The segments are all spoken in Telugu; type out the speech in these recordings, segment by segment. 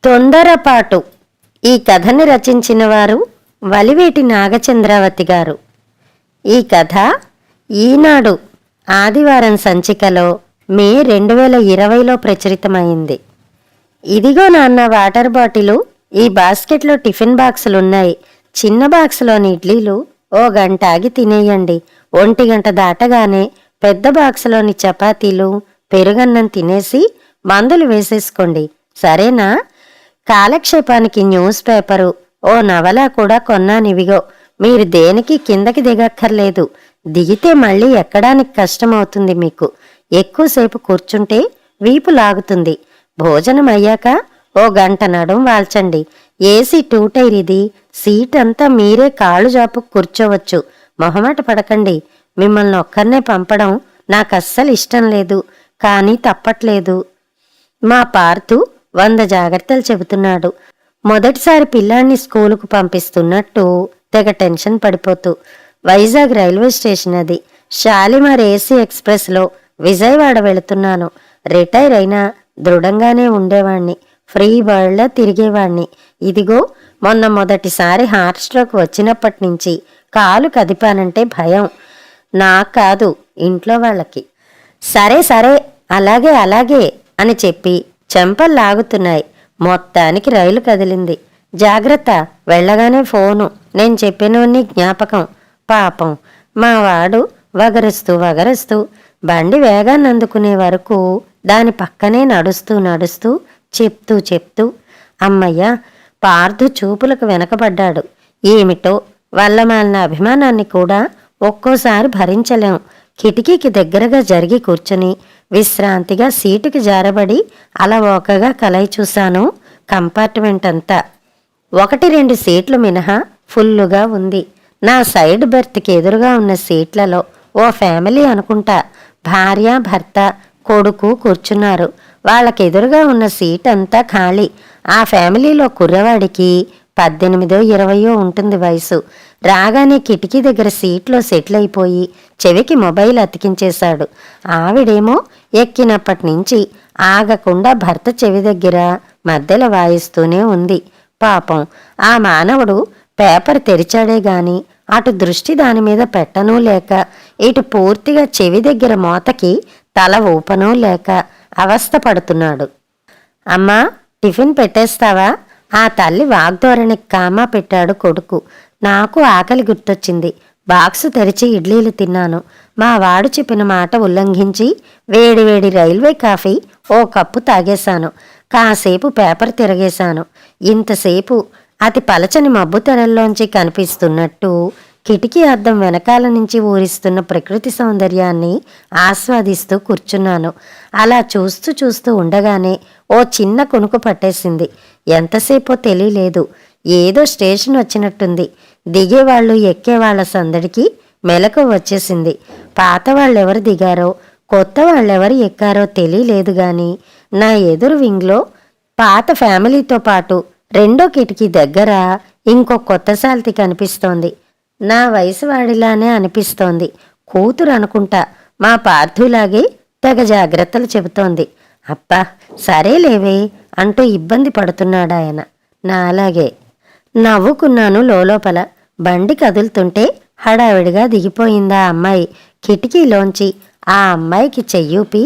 తొందరపాటు. ఈ కథని రచించిన వారు వలివేటి నాగచంద్రావతి గారు. ఈ కథ ఈనాడు ఆదివారం సంచికలో మే 2020లో ప్రచురితమైంది. ఇదిగో నాన్న వాటర్ బాటిలు, ఈ బాస్కెట్లో టిఫిన్ బాక్సులున్నాయి. చిన్న బాక్సులోని ఇడ్లీలు ఓ గంట ఆగి తినేయండి. 1 గంట దాటగానే పెద్ద బాక్సులోని చపాతీలు పెరుగన్నం తినేసి మందులు వేసేసుకోండి, సరేనా? కాలక్షేపానికి న్యూస్ పేపరు, ఓ నవల కూడా కొన్నానివిగో. మీరు దేనికి కిందకి దిగక్కర్లేదు. దిగితే మళ్ళీ ఎక్కడానికి కష్టమవుతుంది మీకు. ఎక్కువసేపు కూర్చుంటే వీపు లాగుతుంది. భోజనం అయ్యాక ఓ గంట నడుం వాల్చండి. ఏసీ 2 టైర్ ఇది. సీట్ అంతా మీరే కాళ్ళు జాపు కూర్చోవచ్చు. మొహమాట పడకండి. మిమ్మల్ని ఒక్కర్నే పంపడం నాకస్సలు ఇష్టం లేదు, కానీ తప్పట్లేదు. మా పార్థు 100 జాగ్రత్తలు చెబుతున్నాడు. మొదటిసారి పిల్లాన్ని స్కూలుకు పంపిస్తున్నట్టు తెగ టెన్షన్ పడిపోతూ. వైజాగ్ రైల్వే స్టేషన్ అది. షాలిమార్ ఏసీ ఎక్స్ప్రెస్లో విజయవాడ వెళుతున్నాను. రిటైర్ అయినా దృఢంగానే ఉండేవాణ్ణి. ఫ్రీ బర్డ్లా తిరిగేవాణ్ణి. ఇదిగో మొదటిసారి హార్ట్ స్ట్రోక్ వచ్చినప్పటి నుంచి కాలు కదిపానంటే భయం. నాకు కాదు, ఇంట్లో వాళ్ళకి. సరే సరే, అలాగే అలాగే అని చెప్పి చెంపల్లాగుతున్నాయి. మొత్తానికి రైలు కదిలింది. జాగ్రత్త, వెళ్ళగానే ఫోను. నేను చెప్పినవన్నీ జ్ఞాపకం. పాపం మా వాడు వగరుస్తూ బండి వేగాన్ని అందుకునే వరకు దాని పక్కనే నడుస్తూ చెప్తూ అమ్మయ్య, పార్థు చూపులకు వెనకబడ్డాడు. ఏమిటో వల్లమాలిన అభిమానాన్ని కూడా ఒక్కోసారి భరించలేం. కిటికీకి దగ్గరగా జరిగి కూర్చుని విశ్రాంతిగా సీటుకి జారబడి అలవోకగా కలయి చూశాను. కంపార్ట్మెంట్ అంతా 1-2 సీట్లు మినహా ఫుల్లుగా ఉంది. నా సైడ్ బెర్త్కి ఎదురుగా ఉన్న సీట్లలో ఓ ఫ్యామిలీ అనుకుంటా. భార్య, భర్త, కొడుకు కూర్చున్నారు. వాళ్ళకెదురుగా ఉన్న సీట్ అంతా ఖాళీ. ఆ ఫ్యామిలీలో కుర్రవాడికి 18-20 ఉంటుంది వయసు. రాగానే కిటికీ దగ్గర సీట్లో సెటిల్ అయిపోయి చెవికి మొబైల్ అతికించేశాడు. ఆవిడేమో ఎక్కినప్పటి నుంచి ఆగకుండా భర్త చెవి దగ్గర మధ్యలో వాయిస్తూనే ఉంది. పాపం ఆ మానవుడు పేపర్ తెరిచాడే గాని అటు దృష్టి దానిమీద పెట్టనూ లేక, ఇటు పూర్తిగా చెవి దగ్గర మోతకి తల ఊపనూ లేక అవస్థ పడుతున్నాడు. అమ్మా, టిఫిన్ పెట్టేస్తావా? ఆ తల్లి వాగ్ధోరణికి కామా పెట్టాడు కొడుకు. నాకు ఆకలి గుర్తొచ్చింది. బాక్సు తెరిచి ఇడ్లీలు తిన్నాను. మా వాడు చెప్పిన మాట ఉల్లంఘించి వేడివేడి రైల్వే కాఫీ ఓ కప్పు తాగేశాను. కాసేపు పేపర్ తిరగేశాను. ఇంతసేపు అతి పలచని మబ్బు తెరల్లోంచి కనిపిస్తున్నట్టు కిటికీ అద్దం వెనకాల నుంచి ఊరిస్తున్న ప్రకృతి సౌందర్యాన్ని ఆస్వాదిస్తూ కూర్చున్నాను. అలా చూస్తూ ఉండగానే ఓ చిన్న కునుకు పట్టేసింది. ఎంతసేపో తెలియలేదు. ఏదో స్టేషన్ వచ్చినట్టుంది. దిగేవాళ్ళు ఎక్కేవాళ్ల సందడికి మెలకు వచ్చేసింది. పాత వాళ్ళెవరు దిగారో కొత్త వాళ్ళెవరు ఎక్కారో తెలియలేదు గాని నా ఎదురు వింగ్లో పాత ఫ్యామిలీతో పాటు రెండో కిటికీ దగ్గర ఇంకో కొత్త సాల్తి కనిపిస్తోంది. నా వయసు వాడిలానే అనిపిస్తోంది. కూతురు అనుకుంటా. మా పార్థులాగే తెగ జాగ్రత్తలు చెబుతోంది. అబ్బా సరేలేవే అంటూ ఇబ్బంది పడుతున్నాడాయన. నా అలాగే నవ్వుకున్నాను లోపల. బండి కదులుతుంటే హడావిడిగా దిగిపోయిందా అమ్మాయి. కిటికీలోంచి ఆ అమ్మాయికి చెయ్యూపి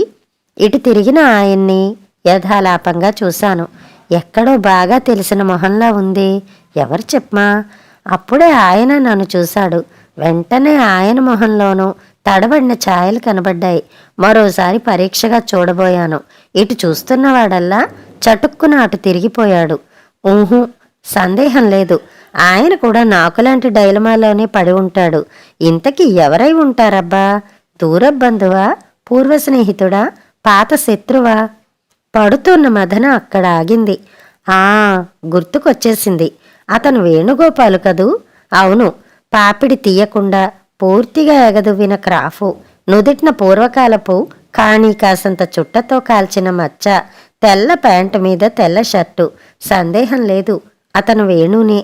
ఇటు తిరిగిన ఆయన్ని యథాలాపంగా చూశాను. ఎక్కడో బాగా తెలిసిన మొహంలా ఉంది. ఎవరు చెప్పమా? అప్పుడే ఆయన నన్ను చూశాడు. వెంటనే ఆయన మొహంలోనూ తడబడిన ఛాయలు కనబడ్డాయి. మరోసారి పరీక్షగా చూడబోయాను. ఇటు చూస్తున్నవాడల్లా చటుక్కున అటు తిరిగిపోయాడు. ఊహు, సందేహం లేదు, ఆయన కూడా నాకులాంటి డైలమాలోనే పడి ఉంటాడు. ఇంతకీ ఎవరై ఉంటారబ్బా? దూరబంధువా? పూర్వ స్నేహితుడా? పాత శత్రువా? పడుతున్న మదన అక్కడ ఆగింది. గుర్తుకొచ్చేసింది. అతను వేణుగోపాలు కదూ? అవును. పాపిడి తీయకుండా పూర్తిగా ఎగదువ్విన క్రాఫు, నుదిటిన పూర్వకాలపు కానీ కాసంత చుట్టతో కాల్చిన మచ్చ, తెల్ల ప్యాంటు మీద తెల్ల షర్టు. సందేహం లేదు, అతను వేణునే.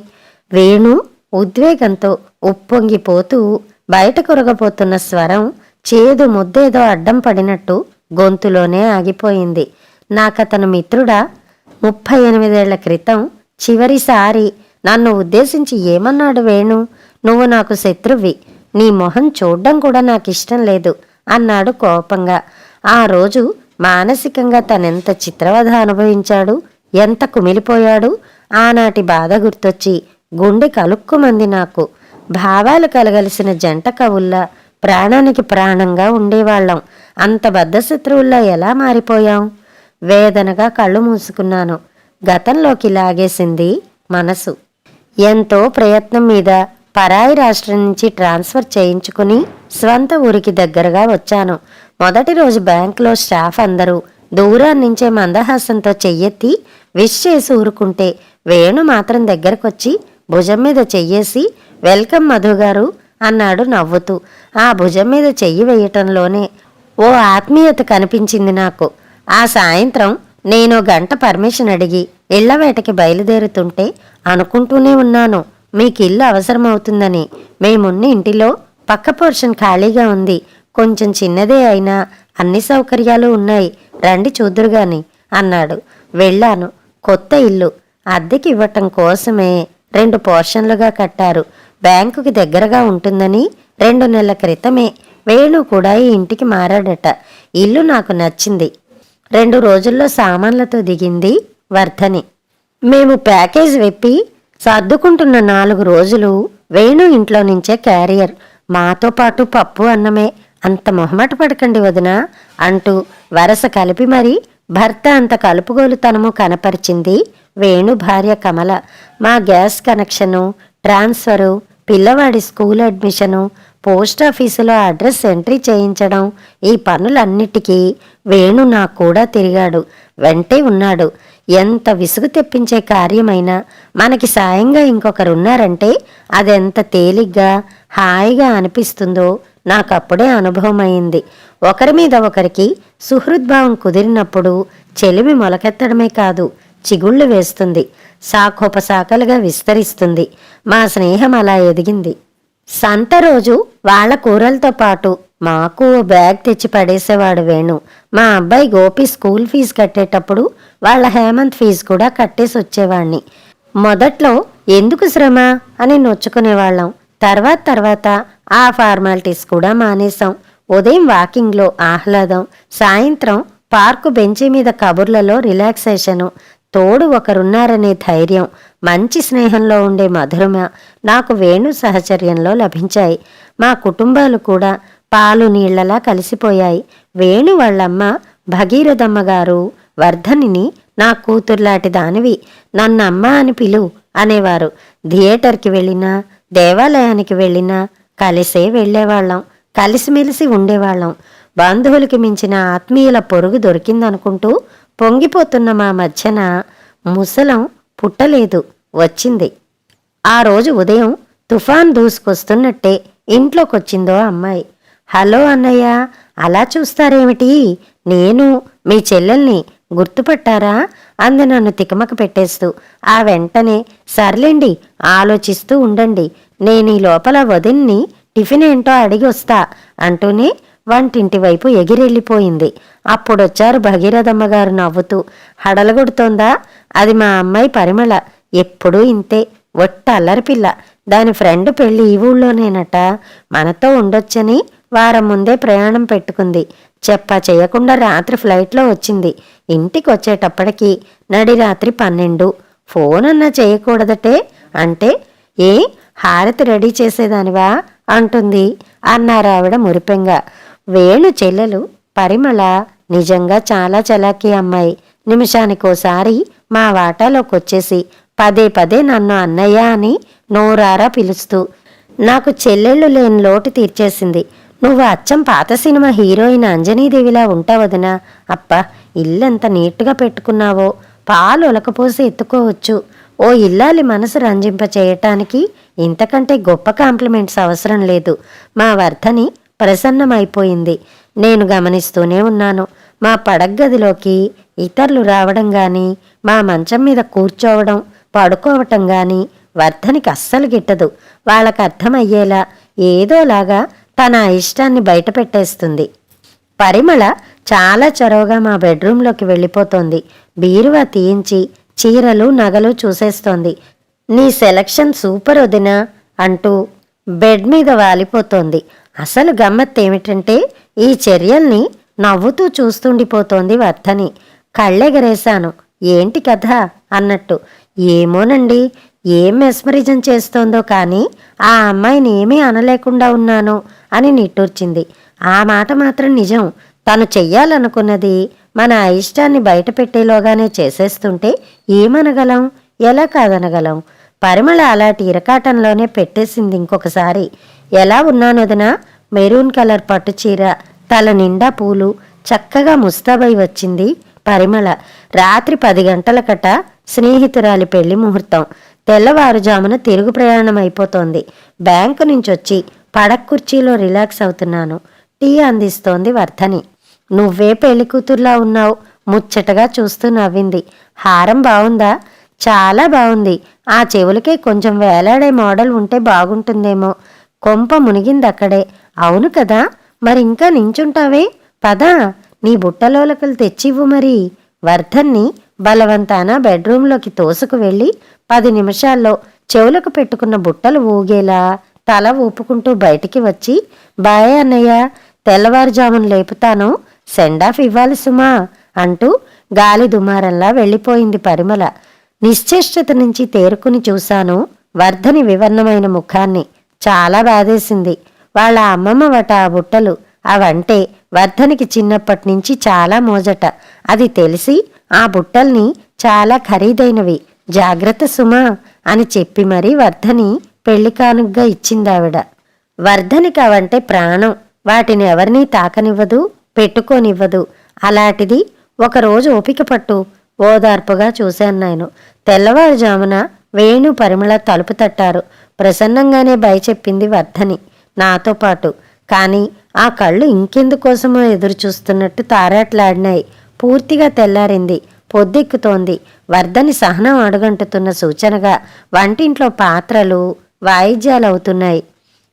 వేణు ఉద్వేగంతో ఉప్పొంగిపోతూ బయట కురగబోతున్న స్వరం చేదు ముద్దేదో అడ్డం పడినట్టు గొంతులోనే ఆగిపోయింది. నాకతను మిత్రుడా? 38 ఏళ్ల క్రితం చివరిసారి నన్ను ఉద్దేశించి ఏమన్నాడు వేణు? నువ్వు నాకు శత్రువి, నీ మొహం చూడ్డం కూడా నాకిష్టం లేదు అన్నాడు కోపంగా. ఆ రోజు మానసికంగా తనెంత చిత్రవధ అనుభవించాడు, ఎంత కుమిలిపోయాడు. ఆనాటి బాధ గుర్తొచ్చి గుండె కలుక్కుమంది నాకు. భావాలు కలగలిసిన జంట కవుల్లా ప్రాణానికి ప్రాణంగా ఉండేవాళ్లం. అంత బద్ధశత్రువుల్లా ఎలా మారిపోయాం? వేదనగా కళ్ళు మూసుకున్నాను. గతంలోకి లాగేసింది మనసు. ఎంతో ప్రయత్నం మీద పరాయి రాష్ట్రం నుంచి ట్రాన్స్ఫర్ చేయించుకుని స్వంత ఊరికి దగ్గరగా వచ్చాను. మొదటి రోజు బ్యాంకులో స్టాఫ్ అందరూ దూరాన్నించే మందహాసంతో చెయ్యెత్తి విష్ చేసి ఊరుకుంటే వేణు మాత్రం దగ్గరకొచ్చి భుజం మీద చెయ్యేసి వెల్కమ్ మధుగారు అన్నాడు నవ్వుతూ. ఆ భుజం మీద చెయ్యి వేయటంలోనే ఓ ఆత్మీయత కనిపించింది నాకు. ఆ సాయంత్రం నేను గంట పర్మిషన్ అడిగి ఇళ్లవేటకి బయలుదేరుతుంటే అనుకుంటూనే ఉన్నాను, మీకు ఇల్లు అవసరమవుతుందని. మేమున్న ఇంటిలో పక్క పోర్షన్ ఖాళీగా ఉంది. కొంచెం చిన్నదే అయినా అన్ని సౌకర్యాలు ఉన్నాయి, రండి చూద్దురుగాని అన్నాడు. వెళ్ళాను. కొత్త ఇల్లు అద్దెకి ఇవ్వటం కోసమే 2 పోర్షన్లుగా కట్టారు. బ్యాంకుకి దగ్గరగా ఉంటుందని 2 నెలల క్రితమే వేణు కూడా ఈ ఇంటికి మారాడట. ఇల్లు నాకు నచ్చింది. 2 రోజుల్లో సామాన్లతో దిగింది వర్ధని. మేము ప్యాకేజ్ వెప్పి సర్దుకుంటున్న 4 రోజులు వేణు ఇంట్లో నుంచే క్యారియర్. మాతో పాటు పప్పు అన్నమే. అంత మొహమాట పడకండి వదినా అంటూ వరస కలిపి మరి భర్త అంత కలుపుగోలుతనము కనపరిచింది వేణు భార్య కమల. మా గ్యాస్ కనెక్షను, ట్రాన్స్ఫరు, పిల్లవాడి స్కూల్ అడ్మిషను, పోస్టాఫీసులో అడ్రస్ ఎంట్రీ చేయించడం, ఈ పనులన్నిటికీ వేణు నాకు కూడా తిరిగాడు, వెంటే ఉన్నాడు. ఎంత విసుగు తెప్పించే కార్యమైనా మనకి సాయంగా ఇంకొకరున్నారంటే అదెంత తేలిగ్గా హాయిగా అనిపిస్తుందో నాకప్పుడే అనుభవమైంది. ఒకరి మీద ఒకరికి సుహృద్భావం కుదిరినప్పుడు చెలిమి మొలకెత్తడమే కాదు, చిగుళ్ళు వేస్తుంది, శాఖోపశాఖలుగా విస్తరిస్తుంది. మా స్నేహం అలా ఎదిగింది. సంత రోజు వాళ్ల కూరలతో పాటు మాకు ఓ బ్యాగ్ తెచ్చి పడేసేవాడు వేణు. మా అబ్బాయి గోపి స్కూల్ ఫీజు కట్టేటప్పుడు వాళ్ళ హేమంత్ ఫీజు కూడా కట్టేసి వచ్చేవాణ్ణి. మొదట్లో ఎందుకు శ్రమ అని నొచ్చుకునేవాళ్ళం. తర్వాత ఆ ఫార్మాలిటీస్ కూడా మానేశాం. ఉదయం వాకింగ్లో ఆహ్లాదం, సాయంత్రం పార్కు బెంచి మీద కబుర్లలో రిలాక్సేషను, తోడు ఒకరున్నారనే ధైర్యం, మంచి స్నేహంలో ఉండే మధురమ నాకు వేణు సహచర్యంలో లభించాయి. మా కుటుంబాలు కూడా పాలు నీళ్లలా కలిసిపోయాయి. వేణు వాళ్ళమ్మ భగీరథమ్మ గారు వర్ధనిని నా కూతుర్లాంటి దానివి, నన్నమ్మ అని పిలు అనేవారు. థియేటర్కి వెళ్ళినా దేవాలయానికి వెళ్ళినా కలిసే వెళ్ళేవాళ్ళం, కలిసిమెలిసి ఉండేవాళ్ళం. బంధువులకి మించిన ఆత్మీయుల పొరుగు దొరికిందనుకుంటూ పొంగిపోతున్న మా మధ్యన ముసలం పుట్టలేదు, వచ్చింది. ఆ రోజు ఉదయం తుఫాన్ దూసుకొస్తున్నట్టే ఇంట్లోకొచ్చిందో అమ్మాయి. హలో అన్నయ్య, అలా చూస్తారేమిటి? నేను మీ చెల్లెల్ని, గుర్తుపట్టారా అంది నన్ను తికమక పెట్టేస్తూ. ఆ వెంటనే సర్లేండి, ఆలోచిస్తూ ఉండండి, నేను ఈ లోపల వదిన్ని టిఫిన్ ఏంటో అడిగి వస్తా అంటూనే వంటింటి వైపు ఎగిరెళ్ళిపోయింది. అప్పుడొచ్చారు భగీరథమ్మ గారు నవ్వుతూ. హడలగొడుతోందా? అది మా అమ్మాయి పరిమళ. ఎప్పుడూ ఇంతే, ఒట్ట అల్లరిపిల్ల. దాని ఫ్రెండ్ పెళ్లి ఈ ఊళ్ళోనేనట. మనతో ఉండొచ్చని వారం ముందే ప్రయాణం పెట్టుకుంది. చెప్పా చేయకుండా రాత్రి ఫ్లైట్లో వచ్చింది. ఇంటికి వచ్చేటప్పటికి నడిరాత్రి 12. ఫోన్ అన్నా చేయకూడదటే అంటే, ఏ హారతి రెడీ చేసేదానివా అంటుంది అన్నారావిడ మురిపెంగా. వేణు చెల్లెలు పరిమళ నిజంగా చాలా చలాకీ అమ్మాయి. నిమిషానికోసారి మా వాటాలోకొచ్చేసి పదే నన్ను అన్నయ్య అని నోరారా పిలుస్తూ నాకు చెల్లెళ్ళు లేని లోటు తీర్చేసింది. నువ్వు అచ్చం పాత సినిమా హీరోయిన్ అంజనీదేవిలా ఉంటావదినా. అప్ప, ఇల్లెంత నీట్గా పెట్టుకున్నావో, పాలు ఒలకపోసి ఎత్తుకోవచ్చు. ఓ ఇల్లాలి మనసు రంజింప చేయటానికి ఇంతకంటే గొప్ప కాంప్లిమెంట్స్ అవసరం లేదు. మా వర్ధని ప్రసన్నమైపోయింది. నేను గమనిస్తూనే ఉన్నాను. మా పడగ్గదిలోకి ఇతరులు రావడం గాని, మా మంచం మీద కూర్చోవడం, పడుకోవటం గాని వర్ధనికి అస్సలు గిట్టదు. వాళ్ళకు అర్థమయ్యేలా ఏదోలాగా తన ఇష్టాన్ని బయట పెట్టేస్తుంది. పరిమళ చాలా చొరవగా మా బెడ్రూంలోకి వెళ్ళిపోతోంది. బీరువా తీయించి చీరలు నగలు చూసేస్తోంది. నీ సెలక్షన్ సూపర్ వదినా అంటూ బెడ్ మీద వాలిపోతోంది. అసలు గమ్మత్తేమిటంటే ఈ చర్యల్ని నవ్వుతూ చూస్తుండిపోతోంది వర్ధని. కళ్ళెగరేశాను. ఏంటి కథ అన్నట్టు. ఏమోనండి, ఏం మెస్మరిజం చేస్తోందో కానీ ఆ అమ్మాయిని ఏమీ అనలేకుండా ఉన్నాను అని నిట్టూర్చింది. ఆ మాట మాత్రం నిజం. తను చెయ్యాలనుకున్నది మన అయిష్టాన్ని బయట పెట్టేలోగానే చేసేస్తుంటే ఏమనగలం, ఎలా కాదనగలం? పరిమళ అలాంటి ఇరకాటంలోనే పెట్టేసింది ఇంకొకసారి. ఎలా ఉన్నానొదినా? మెరూన్ కలర్ పట్టుచీర, తల నిండా పూలు, చక్కగా ముస్తాబై వచ్చింది పరిమళ. రాత్రి 10 గంటలకట స్నేహితురాలి పెళ్లి ముహూర్తం. తెల్లవారుజామున తిరుగు ప్రయాణం అయిపోతోంది. బ్యాంకు నుంచొచ్చి పడక కుర్చీలో రిలాక్స్ అవుతున్నాను. టీ అందిస్తోంది వర్ధని. నువ్వే పెళ్లి కూతుర్లా ఉన్నావు, ముచ్చటగా చూస్తూ నవ్వింది. హారం బావుందా? చాలా బావుంది. ఆ చెవులకే కొంచెం వేలాడే మోడల్ ఉంటే బాగుంటుందేమో. కొంప మునిగిందక్కడే. అవును కదా, మరింకా నించుంటావే, పదా నీ బుట్టలోలకలు తెచ్చివ్వు మరి. వర్ధన్ని బలవంతాన బెడ్రూంలోకి తోసుకు వెళ్ళి 10 నిమిషాల్లో చెవులకు పెట్టుకున్న బుట్టలు ఊగేలా తల ఊపుకుంటూ బయటికి వచ్చి, బాయ్ అన్నయ్య, తెల్లవారుజామున లేపుతాను, సెండాఫ్ ఇవ్వాలి సుమా అంటూ గాలి దుమారంలా వెళ్ళిపోయింది పరిమళ. నిశ్చేష్టత నుంచి తేరుకుని చూశాను వర్ధని వివర్ణమైన ముఖాన్ని. చాలా బాధేసింది. వాళ్ళ అమ్మమ్మవట ఆ బుట్టలు. అవంటే వర్ధనికి చిన్నప్పటి నుంచి చాలా మోజట. అది తెలిసి ఆ బుట్టల్ని చాలా ఖరీదైనవి, జాగ్రత్త సుమా అని చెప్పి మరీ వర్ధని పెళ్లి కానుగ్గా ఇచ్చిందావిడ. వర్ధనికి అవంటే ప్రాణం. వాటిని ఎవరినీ తాకనివ్వదు, పెట్టుకోనివ్వదు. అలాంటిది ఒకరోజు ఓపిక పట్టు, ఓదార్పుగా చూశాను నేను. తెల్లవారుజామున వేణు పరిమళ తలుపు తట్టారు. ప్రసన్నంగానే చెప్పింది వర్ధని నాతో పాటు. కానీ ఆ కళ్ళు ఇంకెందుకోసమో ఎదురు చూస్తున్నట్టు తారాట్లాడినాయి. పూర్తిగా తెల్లారింది. పొద్దెక్కుతోంది. వర్ధని సహనం అడుగంటుతున్న సూచనగా వంటింట్లో పాత్రలు వాయిద్యాలవుతున్నాయి.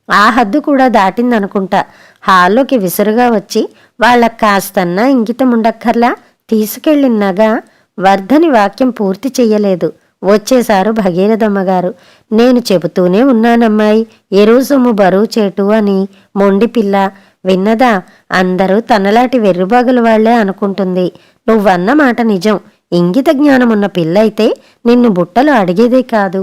ఆ హద్దు కూడా దాటిందనుకుంటా. హాల్లోకి విసురుగా వచ్చి వాళ్ళకు కాస్తన్నా ఇంగితముండక్కర్లా తీసుకెళ్ళినగా వర్ధని వాక్యం పూర్తి చెయ్యలేదు. వచ్చేశారు భగీరథమ్మగారు. నేను చెబుతూనే ఉన్నానమ్మాయి, ఎరువు సొమ్ము బరువు చేటు అని. మొండి పిల్ల విన్నదా? అందరూ తనలాంటి వెర్రుబాగుల వాళ్లే అనుకుంటుంది. నువ్వన్న మాట నిజం. ఇంగిత జ్ఞానమున్న పిల్లయితే నిన్ను బుట్టలు అడిగేదే కాదు,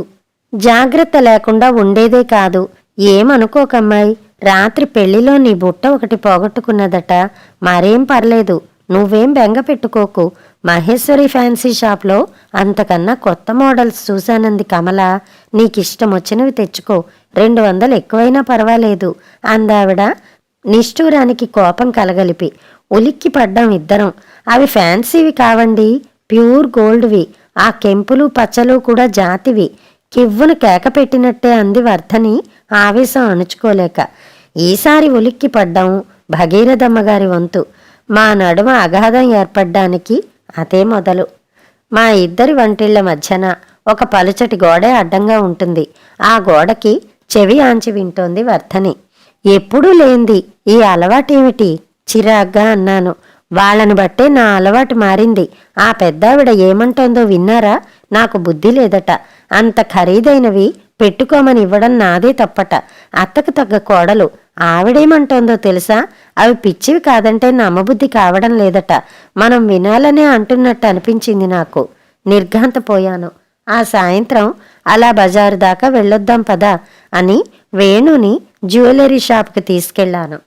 జాగ్రత్త లేకుండా ఉండేదే కాదు. ఏమనుకోకమ్మాయి, రాత్రి పెళ్లిలో నీ బుట్ట ఒకటి పోగొట్టుకున్నదట. మరేం పర్లేదు, నువ్వేం బెంగ పెట్టుకోకు. మహేశ్వరి ఫ్యాన్సీ షాప్లో అంతకన్నా కొత్త మోడల్స్ చూశానంది కమల. నీకిష్టం వచ్చినవి తెచ్చుకో, 200 ఎక్కువైనా పర్వాలేదు అందావిడ నిష్ఠూరానికి కోపం కలగలిపి. ఉలిక్కి పడ్డాం ఇద్దరం. అవి ఫ్యాన్సీవి కావండి, ప్యూర్ గోల్డ్వి. ఆ కెంపులు పచ్చలు కూడా జాతివి. కివ్వును కేక పెట్టినట్టే అంది వర్ధని ఆవేశం అణుచుకోలేక. ఈసారి ఉలిక్కి పడ్డాం భగీరథమ్మగారి వంతు. మా నడుమ అగాధం ఏర్పడ్డానికి అదే మొదలు. మా ఇద్దరి వంటిళ్ల మధ్యన ఒక పలుచటి గోడే అడ్డంగా ఉంటుంది. ఆ గోడకి చెవి ఆంచి వింటోంది వర్ధని. ఎప్పుడూ లేంది ఈ అలవాటేమిటి? చిరాగ్గా అన్నాను. వాళ్ళని బట్టే నా అలవాటు మారింది. ఆ పెద్దావిడ ఏమంటోందో విన్నారా? నాకు బుద్ధి లేదట. అంత ఖరీదైనవి పెట్టుకోమని ఇవ్వడం నాదే తప్పట. అత్తకు తగ్గ కోడలు. ఆవిడేమంటోందో తెలుసా? అవి పిచ్చివి కాదంటే నమ్మబుద్ధి కావడం లేదట. మనం వినాలనే అంటున్నట్టు అనిపించింది నాకు. నిర్ఘాంతపోయాను. ఆ సాయంత్రం అలా బజారు దాకా వెళ్ళొద్దాం పదా అని వేణుని జ్యువెలరీ షాప్కి తీసుకెళ్లాను.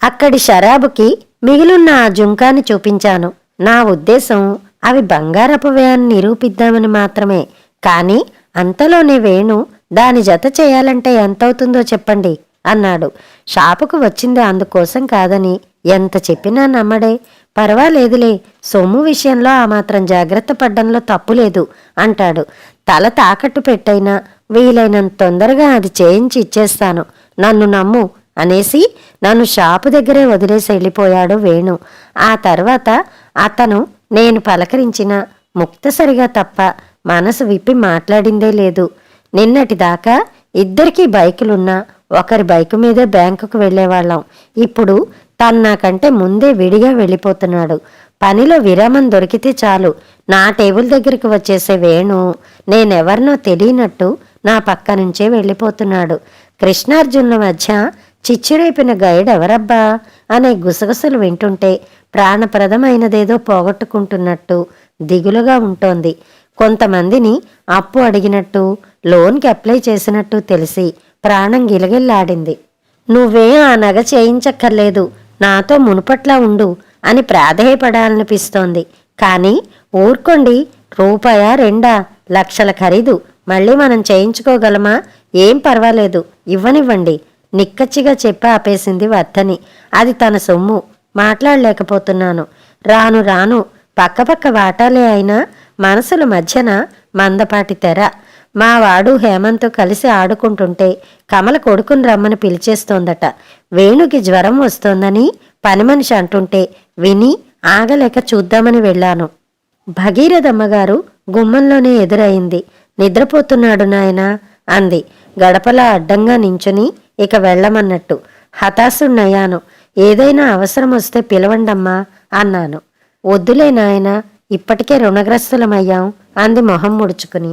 అక్కడి షరాబుకి మిగిలిన్న ఆ జుంకాని చూపించాను. నా ఉద్దేశం అవి బంగారపువే అని నిరూపిద్దామని మాత్రమే. కానీ అంతలోనే వేణు, దాని జత చేయాలంటే ఎంతవుతుందో చెప్పండి అన్నాడు. షాపుకు వచ్చింది అందుకోసం కాదని ఎంత చెప్పినా నమ్మడే. పర్వాలేదులే, సొమ్ము విషయంలో ఆ మాత్రం జాగ్రత్త పడ్డంలో తప్పులేదు అంటాడు. తల తాకట్టు పెట్టైనా వీలైనంత తొందరగా అది చేయించి ఇచ్చేస్తాను, నన్ను నమ్ము అనేసి నన్ను షాపు దగ్గరే వదిలేసి వెళ్ళిపోయాడు వేణు. ఆ తర్వాత అతను నేను పలకరించిన ముక్తసరిగా తప్ప మనసు విప్పి మాట్లాడిందే లేదు. నిన్నటిదాకా ఇద్దరికీ బైకులున్నా ఒకరి బైకు మీదే బ్యాంకుకు వెళ్లేవాళ్ళం. ఇప్పుడు నాకంటే ముందే విడిగా వెళ్ళిపోతున్నాడు. పనిలో విరామం దొరికితే చాలు నా టేబుల్ దగ్గరికి వచ్చేసే వేణు నేనెవరినో తెలియనట్టు నా పక్క నుంచే వెళ్ళిపోతున్నాడు. కృష్ణార్జునుల మధ్య చిచ్చురేపిన గైడ్ ఎవరబ్బా అనే గుసగుసలు వింటుంటే ప్రాణప్రదమైనదేదో పోగొట్టుకుంటున్నట్టు దిగులుగా ఉంటోంది. కొంతమందిని అప్పు అడిగినట్టు, లోన్కి అప్లై చేసినట్టు తెలిసి ప్రాణం గిలగిల్లాడింది. నువ్వే ఆ నగ చేయించక్కర్లేదు, నాతో మునుపట్లా ఉండు అని ప్రాధేయపడాలనిపిస్తోంది. కానీ ఊరుకోండి, రూపాయా రెండా, లక్షల ఖరీదు, మళ్ళీ మనం చేయించుకోగలమా? ఏం పర్వాలేదు, ఇవ్వనివ్వండి నిక్కచ్చిగా చెప్పి ఆపేసింది వర్ధని. అది తన సొమ్ము, మాట్లాడలేకపోతున్నాను. రాను రాను పక్కపక్క వాటాలే అయినా మనసుల మధ్యన మందపాటి తెర. మా వాడు హేమంత్ కలిసి ఆడుకుంటుంటే కమల కొడుకుని రమ్మని పిలిచేస్తోందట. వేణుకి జ్వరం వస్తోందని పని మనిషి అంటుంటే విని ఆగలేక చూద్దామని వెళ్ళాను. భగీరథమ్మగారు గుమ్మంలోనే ఎదురయింది. నిద్రపోతున్నాడు నాయనా అంది గడపలా అడ్డంగా నించుని ఇక వెళ్ళమన్నట్టు. హతాశున్నయ్యాను. ఏదైనా అవసరం వస్తే పిలవండమ్మా అన్నాను. వద్దులే నాయనా, ఇప్పటికే రుణగ్రస్తులమయ్యాం అంది మొహం ముడుచుకుని.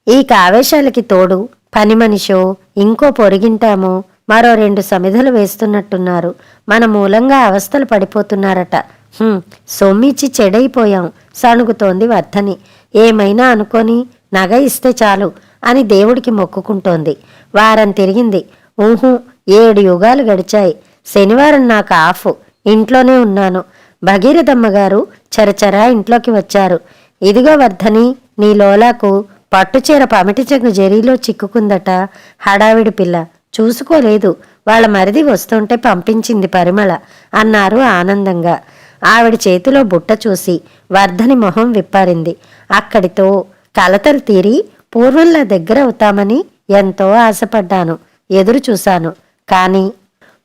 ఈ కావేశాలకి తోడు పని మనిషో ఇంకో పొరిగింటామో మరో 2 సమిధలు వేస్తున్నట్టున్నారు. మన మూలంగా అవస్థలు పడిపోతున్నారట. సొమ్మిచ్చి చెడైపోయాం సణుగుతోంది వర్ధని. ఏమైనా అనుకొని నగ ఇస్తే చాలు అని దేవుడికి మొక్కుకుంటోంది. వారం తిరిగింది. 7 యుగాలు గడిచాయి. శనివారం నాకు ఆఫ్. ఇంట్లోనే ఉన్నాను. భగీరథమ్మగారు చరచరా ఇంట్లోకి వచ్చారు. ఇదిగో వర్ధని, నీ లోలాకు పట్టుచీర పమిటి చెంగు జరీలో చిక్కుకుందట. హడావిడి పిల్ల, చూసుకోలేదు. వాళ్ళ మరిది వస్తుంటే పంపించింది పరిమళ అన్నారు ఆనందంగా. ఆవిడ చేతిలో బుట్ట చూసి వర్ధని మొహం విప్పారింది. అక్కడితో కలతలు తీరి పూర్వంలా దగ్గరవుతామని ఎంతో ఆశపడ్డాను, ఎదురు చూశాను. కానీ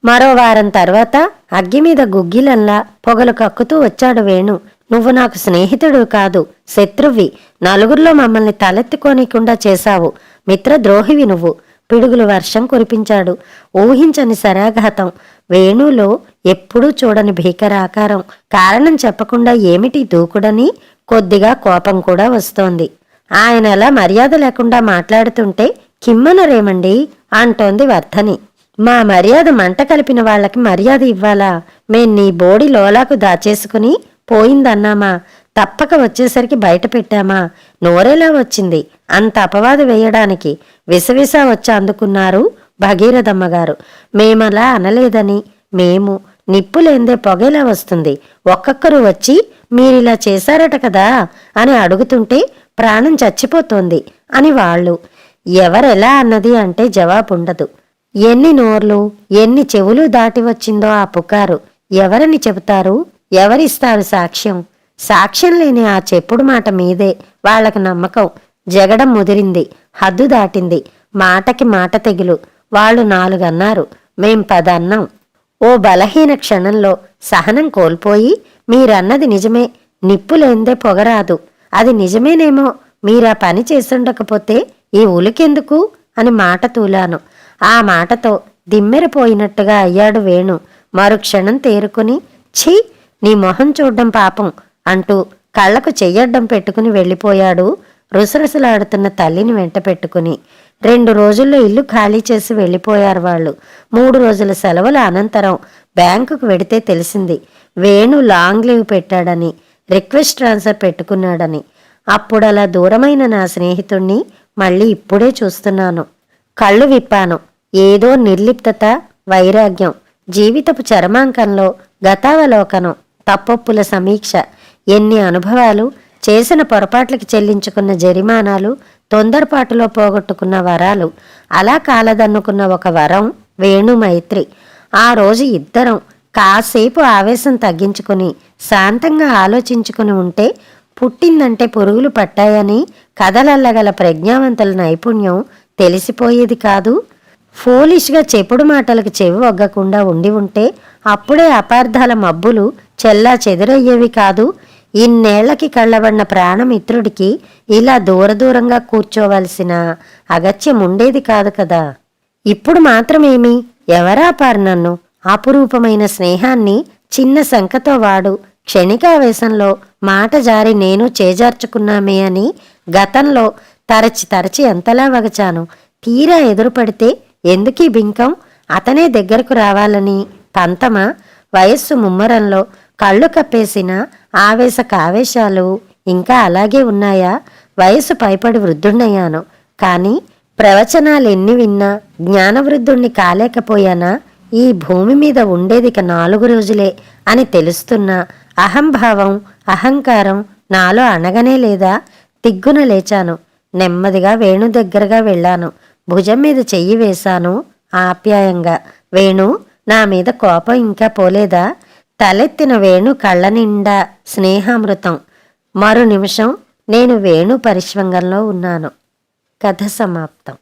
మరో వారం తర్వాత అగ్గిమీద గుగ్గిలంలా పొగలు కక్కుతూ వచ్చాడు వేణు. నువ్వు నాకు స్నేహితుడు కాదు, శత్రువి. నలుగురిలో మమ్మల్ని తలెత్తుకోనీకుండా చేశావు. మిత్రద్రోహివి నువ్వు. పిడుగులు వర్షం కురిపించాడు. ఊహించని శరాఘాతం. వేణులో ఎప్పుడూ చూడని భీకరాకారం. కారణం చెప్పకుండా ఏమిటి దూకుడని కొద్దిగా కోపం కూడా వస్తోంది. ఆయన అలా మర్యాద లేకుండా మాట్లాడుతుంటే కిమ్మనరేమండి అంటోంది వర్ధని. మా మర్యాద మంట కలిపిన వాళ్ళకి మర్యాద ఇవ్వాలా? మేం నీ బోడి లోలాకు దాచేసుకుని పోయిందన్నామా? తప్పక వచ్చేసరికి బయట పెట్టామా? నోరేలా వచ్చింది అంత అపవాదు వేయడానికి? విసవిస వచ్చి అందుకున్నారు భగీరథమ్మగారు. మేమలా అనలేదని. మేము నిప్పులేందే పొగేలా వస్తుంది. ఒక్కొక్కరు వచ్చి మీరిలా చేశారట కదా అని అడుగుతుంటే ప్రాణం చచ్చిపోతోంది అని వాళ్ళు. ఎవరెలా అన్నది అంటే జవాబుండదు. ఎన్ని నోర్లు ఎన్ని చెవులు దాటి వచ్చిందో ఆ పుకారు. ఎవరని చెబుతారు? ఎవరిస్తారు సాక్ష్యం? సాక్ష్యం లేని ఆ చెప్పుడు మాట మీదే వాళ్ళకి నమ్మకం. జగడం ముదిరింది, హద్దు దాటింది. మాటకి మాట తెగులు. వాళ్ళు 4 అన్నారు, మేం 10 అన్నాం. ఓ బలహీన క్షణంలో సహనం కోల్పోయి మీరన్నది నిజమే, నిప్పులేందే పొగరాదు, అది నిజమేనేమో, మీరా పని చేసుండకపోతే ఈ ఉలికెందుకు అని మాట తూలాను. ఆ మాటతో దిమ్మెరపోయినట్టుగా అయ్యాడు వేణు. మరుక్షణం తేరుకుని ఛీ, నీ మొహం చూడ్డం పాపం అంటూ కళ్లకు చెయ్యడ్డం పెట్టుకుని వెళ్ళిపోయాడు రుసరుసలాడుతున్న తల్లిని వెంట పెట్టుకుని. 2 రోజుల్లో ఇల్లు ఖాళీ చేసి వెళ్ళిపోయారు వాళ్ళు. 3 రోజుల సెలవుల అనంతరం బ్యాంకుకు వెడితే తెలిసింది వేణు లాంగ్ లీవ్ పెట్టాడని, రిక్వెస్ట్ ట్రాన్స్ఫర్ పెట్టుకున్నాడని. అప్పుడలా దూరమైన నా స్నేహితుణ్ణి మళ్ళీ ఇప్పుడే చూస్తున్నాను. కళ్ళు విప్పాను. ఏదో నిర్లిప్తత, వైరాగ్యం, జీవితపు చరమాంకంలో గతావలోకనం, తప్పొప్పుల సమీక్ష. ఎన్ని అనుభవాలు, చేసిన పొరపాట్లకి చెల్లించుకున్న జరిమానాలు, తొందరపాటులో పోగొట్టుకున్న వరాలు. అలా కాలదన్నుకున్న ఒక వరం వేణు మైత్రి. ఆ రోజు ఇద్దరం కాసేపు ఆవేశం తగ్గించుకుని శాంతంగా ఆలోచించుకుని ఉంటే పుట్టిందంటే పురుగులు పట్టాయని కథలల్లగల ప్రజ్ఞావంతుల నైపుణ్యం తెలిసిపోయేది కాదు. ఫోలిష్గా చెప్పుడు మాటలకు చెవి ఒగ్గకుండా ఉండి ఉంటే అప్పుడే అపార్థాల మబ్బులు చెల్లా చెదురయ్యేవి కాదు. ఇన్నేళ్లకి కళ్ళబడిన ప్రాణమిత్రుడికి ఇలా దూరంగా కూర్చోవలసిన అగత్యం ఉండేది కాదు కదా. ఇప్పుడు మాత్రమేమి, ఎవరాపారు నన్ను అపురూపమైన స్నేహాన్ని చిన్న శంకతో వాడు క్షణికావేశంలో మాట జారి నేను చేజార్చుకున్నామే అని గతంలో తరచి తరచి ఎంతలా వగచాను. తీరా ఎదురుపడితే ఎందుకీ బింకం? అతనే దగ్గరకు రావాలని పంతమా? వయస్సు ముమ్మరంలో కళ్ళు కప్పేసిన ఆవేశ కావేశాలు ఇంకా అలాగే ఉన్నాయా? వయసు పైపడి వృద్ధుణ్ణయ్యాను, కానీ ప్రవచనాలెన్ని విన్నా జ్ఞానవృద్ధుణ్ణి కాలేకపోయానా? ఈ భూమి మీద ఉండేదిక 4 రోజులే అని తెలుస్తున్నా అహంభావం అహంకారం నాలో అణగనే లేదా? తిగ్గున లేచాను. నెమ్మదిగా వేణు దగ్గరగా వెళ్ళాను. భుజం మీద చెయ్యి వేశాను ఆప్యాయంగా. వేణు, నా మీద కోపం ఇంకా పోలేదా? తలెత్తిన వేణు కళ్ళ నిండా స్నేహామృతం. మరు నిమిషం నేను వేణు పరిష్వంగంలో ఉన్నాను. కథ సమాప్తం.